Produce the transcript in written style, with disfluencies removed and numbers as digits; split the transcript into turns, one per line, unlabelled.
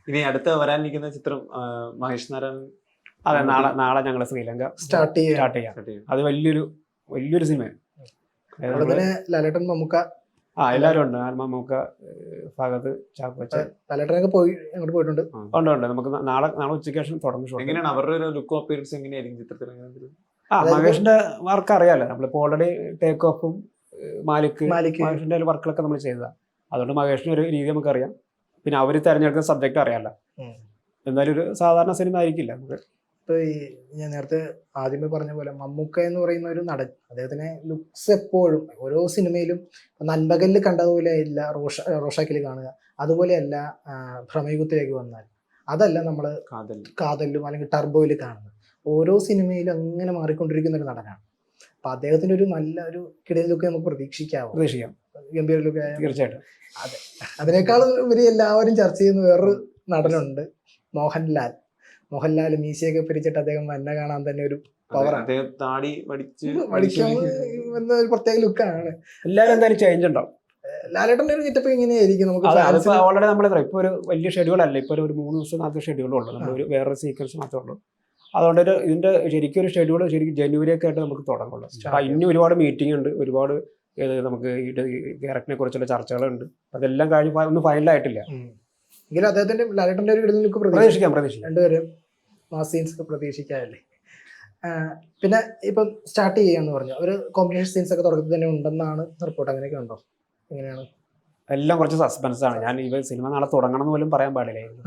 ഇനി അടുത്ത വരാനിരിക്കുന്ന ചിത്രം മഹേഷ് നാരായണൻ.
അതെ, നാളെ ഞങ്ങൾ ശ്രീലങ്ക
സ്റ്റാർട്ട്
ചെയ്യാം. അത് വലിയൊരു സിനിമയാണ്.
ലാലേട്ടൻ, മമ്മൂക്ക,
എല്ലാവരും ഉണ്ട്. മമ്മൂക്ക, ഫഹദ്, ചാക്കോച്ചൻ,
ലാലേട്ടനൊക്കെ പോയി അങ്ങോട്ട് പോയിട്ടുണ്ട്.
ഉണ്ട്. നമുക്ക് നാളെ ഉച്ചയ്ക്ക് ശേഷം തുടങ്ങും.
എങ്ങനെയാണ് അവരുടെ ഒരു ലുക്കും അപ്പിയറൻസ് എങ്ങനെയായിരിക്കും ചിത്രത്തിൽ?
മഹേഷിന്റെ വർക്ക് അറിയാലോ, നമ്മളിപ്പോ ഓൾറെഡി ടേക്ക് ഓഫും മഹേഷിന്റെ വർക്കുകളൊക്കെ നമ്മൾ ചെയ്തതാണ്. അതുകൊണ്ട് മഹേഷിന്റെ ഒരു രീതി നമുക്കറിയാം. പിന്നെ അവർ തിരഞ്ഞെടുക്കുന്ന സബ്ജക്റ്റ് അറിയാലോ. എന്തായാലും ഒരു സാധാരണ സിനിമ ആയിരിക്കില്ല നമുക്ക്.
ഇപ്പോൾ ഈ ഞാൻ നേരത്തെ ആദ്യമേ പറഞ്ഞ പോലെ മമ്മൂക്ക എന്ന് പറയുന്ന ഒരു നടൻ, അദ്ദേഹത്തിന് ലുക്സ് എപ്പോഴും ഓരോ സിനിമയിലും നൻപകലിൽ കണ്ടതുപോലെ ഇല്ല റോഷാക്കിൽ കാണുക, അതുപോലെയല്ല ഭ്രമയുഗത്തിലേക്ക് വന്നാൽ, അതല്ല നമ്മൾ കാതലിലും അല്ലെങ്കിൽ ടർബോയിൽ കാണുന്നത്. ഓരോ സിനിമയിലും അങ്ങനെ മാറിക്കൊണ്ടിരിക്കുന്ന ഒരു നടനാണ്. അപ്പം അദ്ദേഹത്തിന് ഒരു നല്ല ഒരു കിടിലൻ ലുക്ക് നമുക്ക് പ്രതീക്ഷിക്കാം. ഗംഭീര ലുക്ക്.
തീർച്ചയായിട്ടും.
അതെ, അതിനേക്കാൾ ഉപരി എല്ലാവരും ചർച്ച ചെയ്യുന്ന വേറൊരു നടനുണ്ട്, മോഹൻലാൽ. മീശയൊക്കെ പിരിച്ചിട്ട് അദ്ദേഹം വന്ന കാണാൻ തന്നെ ഒരു പവറാണ്. വന്ന ഒരു പ്രത്യേക ലുക്കാണ്.
എല്ലാവരും എന്തായാലും ചേഞ്ച് ഉണ്ടാവും.
ലാലേട്ടൻ്റെ ഒരു ഗെറ്റപ്പ് ഇങ്ങനെയായിരിക്കും. നമുക്ക്
ഓൾറെഡി നമ്മൾ ഇപ്പോൾ ഒരു വലിയ ഷെഡ്യൂളല്ല, ഇപ്പോൾ ഒരു 3 ദിവസം മാത്രമേ ഷെഡ്യൂളുള്ളൂ. നമ്മൾ വേറൊരു സീക്വൻസ് മാത്രമേ ഉള്ളൂ. അതുകൊണ്ട് ഇതിന്റെ ശരിക്കും ഒരു ഷെഡ്യൂൾ ജനുവരി ഒക്കെ ആയിട്ട് നമുക്ക് തുടങ്ങുള്ളൂ. അപ്പം ഇനി ഒരുപാട് മീറ്റിംഗ് ഉണ്ട്, ഒരുപാട് നമുക്ക് ഈ ക്യാരക്ടറിനെ കുറിച്ചുള്ള ചർച്ചകളുണ്ട്. അതെല്ലാം കഴിഞ്ഞ് ഒന്നും ഫൈനലായിട്ടില്ല.
എങ്കിലും അദ്ദേഹത്തിന്റെ ലാലേട്ടൻ്റെ ഒരു കിടലിൽ
പ്രതീക്ഷിക്കാം.
രണ്ടുപേരും മാസ് സീൻസ് ഒക്കെ പ്രതീക്ഷിക്കാമല്ലേ. പിന്നെ ഇപ്പം സ്റ്റാർട്ട് ചെയ്യാന്ന് പറഞ്ഞു, ഒരു കോമ്പിനേഷൻ സീൻസ് ഒക്കെ തുടക്കത്തിൽ തന്നെ ഉണ്ടെന്നാണ് റിപ്പോർട്ട്. അങ്ങനെയൊക്കെ ഉണ്ടോ? എങ്ങനെയാണ്?
എല്ലാം കുറച്ച് സസ്പെൻസ് ആണ്. ഞാൻ ഈ സിനിമ നാളെ തുടങ്ങണം എന്ന് പോലും പറയാൻ പാടില്ലായിരുന്നു.